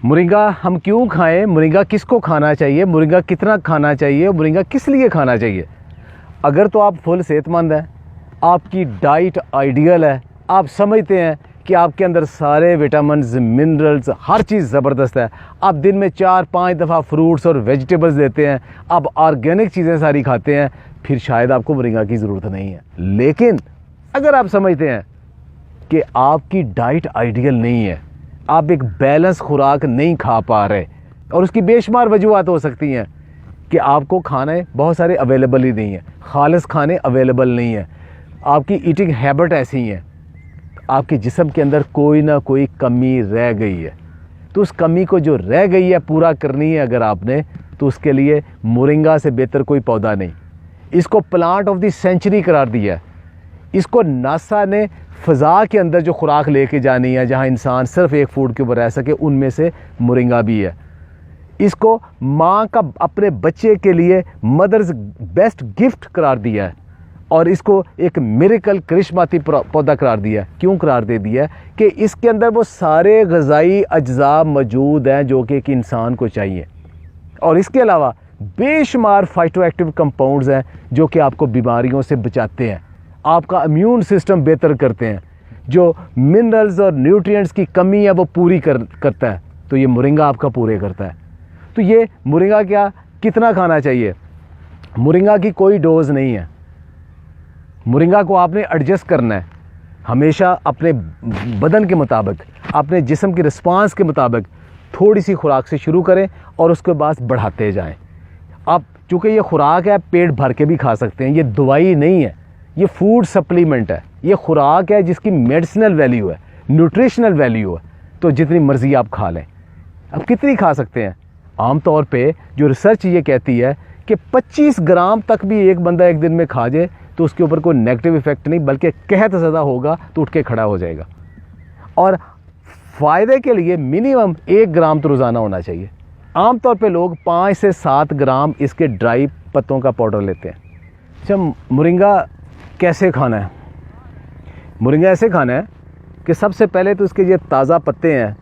Moringa हम क्यों खाएं, मोरिंगा किसको खाना चाहिए, मोरिंगा कितना खाना चाहिए, मोरिंगा किस लिए खाना चाहिए। अगर तो आप फुल सेहतमंद हैं, आपकी डाइट आइडियल है, आप समझते हैं कि आपके अंदर सारे विटामिन्स मिनरल्स हर चीज़ ज़बरदस्त है, आप दिन में 4-5 दफ़ा फ्रूट्स और वेजिटेबल्स लेते हैं, आप ऑर्गेनिक चीज़ें सारी खाते हैं, फिर शायद आपको मोरिंगा की ज़रूरत नहीं है। लेकिन अगर आप समझते हैं कि आपकी डाइट आइडियल नहीं है, आप एक बैलेंस खुराक नहीं खा पा रहे, और उसकी बेशुमार वजूहत हो सकती हैं कि आपको खाने बहुत सारे अवेलेबल ही नहीं है, खालिस खाने अवेलेबल नहीं है, आपकी ईटिंग हैबिट ऐसी है, आपके जिस्म के अंदर कोई ना कोई कमी रह गई है, तो उस कमी को जो रह गई है पूरा करनी है अगर आपने, तो उसके लिए मोरिंगा से बेहतर कोई पौधा नहीं। इसको प्लांट ऑफ द सेंचुरी करार दिया है। इसको नासा ने फ़ज़ा के अंदर जो खुराक लेके जानी है, जहां इंसान सिर्फ एक फूड के ऊपर रह सके, उनमें से मोरिंगा भी है। इसको माँ का अपने बच्चे के लिए मदर्स बेस्ट गिफ्ट करार दिया है, और इसको एक मिरेकल करिश्माती पौधा करार दिया है। क्यों करार दे दिया है? कि इसके अंदर वो सारे ग़िज़ाई अज्जा मौजूद हैं जो कि एक इंसान को चाहिए, और इसके अलावा बेशुमार फाइटो एक्टिव कंपाउंड्स हैं जो कि आपको बीमारियों से बचाते हैं, आपका इम्यून सिस्टम बेहतर करते हैं, जो मिनरल्स और न्यूट्रिएंट्स की कमी है वो पूरी करता है। तो ये मोरिंगा आपका पूरे करता है। तो ये मोरिंगा क्या कितना खाना चाहिए? मोरिंगा की कोई डोज नहीं है। मोरिंगा को आपने एडजस्ट करना है हमेशा अपने बदन के मुताबिक, अपने जिस्म के रिस्पांस के मुताबिक थोड़ी सी खुराक से शुरू करें और उसके बाद बढ़ाते जाएं। आप चूँकि ये खुराक है, पेट भर के भी खा सकते हैं, ये दवाई नहीं है, ये फूड सप्लीमेंट है, ये खुराक है जिसकी मेडिसिनल वैल्यू है, न्यूट्रिशनल वैल्यू है। तो जितनी मर्ज़ी आप खा लें। अब कितनी खा सकते हैं? आम तौर पे जो रिसर्च ये कहती है कि 25 ग्राम तक भी एक बंदा एक दिन में खा जाए तो उसके ऊपर कोई नेगेटिव इफ़ेक्ट नहीं, बल्कि कहत ज़्यादा होगा तो उठ के खड़ा हो जाएगा। और फ़ायदे के लिए मिनिमम 1 ग्राम तो रोज़ाना होना चाहिए। आम तौर पे लोग 5 से 7 ग्राम इसके ड्राई पत्तों का पाउडर लेते हैं। अच्छा, मोरिंगा कैसे खाना है? मोरिंगा ऐसे खाना है कि सबसे पहले तो इसके ये ताज़ा पत्ते हैं,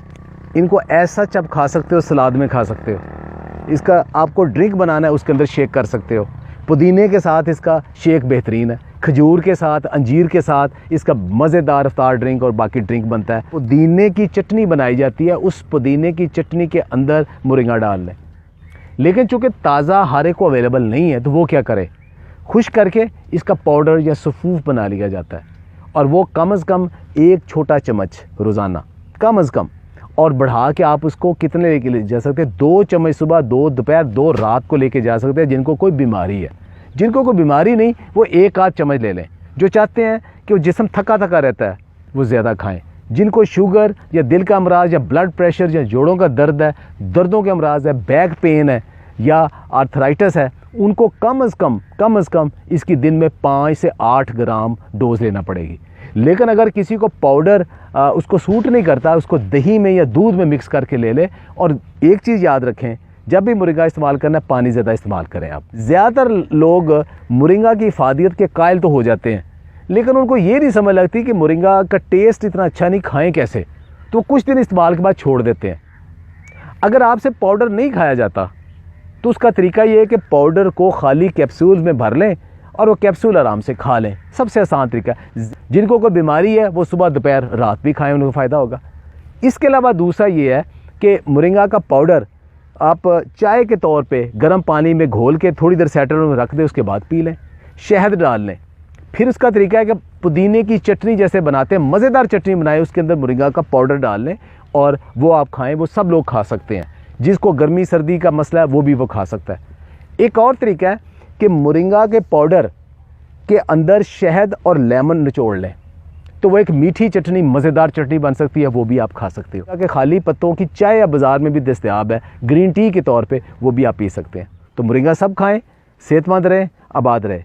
इनको ऐसा चप खा सकते हो, सलाद में खा सकते हो। इसका आपको ड्रिंक बनाना है, उसके अंदर शेक कर सकते हो। पुदीने के साथ इसका शेक बेहतरीन है, खजूर के साथ, अंजीर के साथ इसका मज़ेदार इफ्तार ड्रिंक और बाकी ड्रिंक बनता है। पुदीने की चटनी बनाई जाती है, उस पुदीने की चटनी के अंदर मोरिंगा डाल लें। लेकिन चूँकि ताज़ा हर एक को अवेलेबल नहीं है, तो वो क्या करे, खुश करके इसका पाउडर या सफ़ूफ बना लिया जाता है, और वो कम अज़ कम 1 छोटा चम्मच रोज़ाना कम अज़ कम, और बढ़ा के आप उसको कितने लेके जा सकते हैं? 2 चम्मच सुबह, 2 दोपहर, 2 रात को लेके जा सकते हैं। जिनको कोई बीमारी है, जिनको कोई बीमारी नहीं, वो 1 आध चम्मच ले लें। जो चाहते हैं कि वो जिस्म थका थका रहता है, वो ज़्यादा खाएं। जिनको शुगर या दिल का अमराज या ब्लड प्रेशर या जोड़ों का दर्द है, दर्दों के अमराज है, बैक पेन है या आर्थराइटिस है, उनको कम अज़ कम इसकी दिन में 5 से 8 ग्राम डोज लेना पड़ेगी। लेकिन अगर किसी को पाउडर उसको सूट नहीं करता, उसको दही में या दूध में मिक्स करके ले ले। और एक चीज़ याद रखें, जब भी मोरिंगा इस्तेमाल करना है, पानी ज़्यादा इस्तेमाल करें। आप ज़्यादातर लोग मोरिंगा की इफादियत के कायल तो हो जाते हैं, लेकिन उनको ये नहीं समझ लगती कि मोरिंगा का टेस्ट इतना अच्छा नहीं, खाएं कैसे, तो कुछ दिन इस्तेमाल के बाद छोड़ देते हैं। अगर आपसे पाउडर नहीं खाया जाता तो उसका तरीका ये है कि पाउडर को खाली कैप्सूल में भर लें और वो कैप्सूल आराम से खा लें। सबसे आसान तरीका। जिनको कोई बीमारी है वो सुबह दोपहर रात भी खाएं, उनको फ़ायदा होगा। इसके अलावा दूसरा ये है कि मोरिंगा का पाउडर आप चाय के तौर पे गर्म पानी में घोल के थोड़ी देर सेटल में रख दें, उसके बाद पी लें, शहद डाल लें। फिर उसका तरीका है कि पुदीने की चटनी जैसे बनाते हैं, मज़ेदार चटनी बनाए, उसके अंदर मोरिंगा का पाउडर डाल लें और वो आप खाएँ। वो सब लोग खा सकते हैं, जिसको गर्मी सर्दी का मसला है वो भी वो खा सकता है। एक और तरीका है कि मोरिंगा के पाउडर के अंदर शहद और लेमन निचोड़ लें, तो वो एक मीठी चटनी, मज़ेदार चटनी बन सकती है, वो भी आप खा सकते हो। कि खाली पत्तों की चाय या बाज़ार में भी दस्तयाब है, ग्रीन टी के तौर पे, वो भी आप पी सकते हैं। तो मोरिंगा सब खाएं, सेहतमंद रहें, आबाद रहें।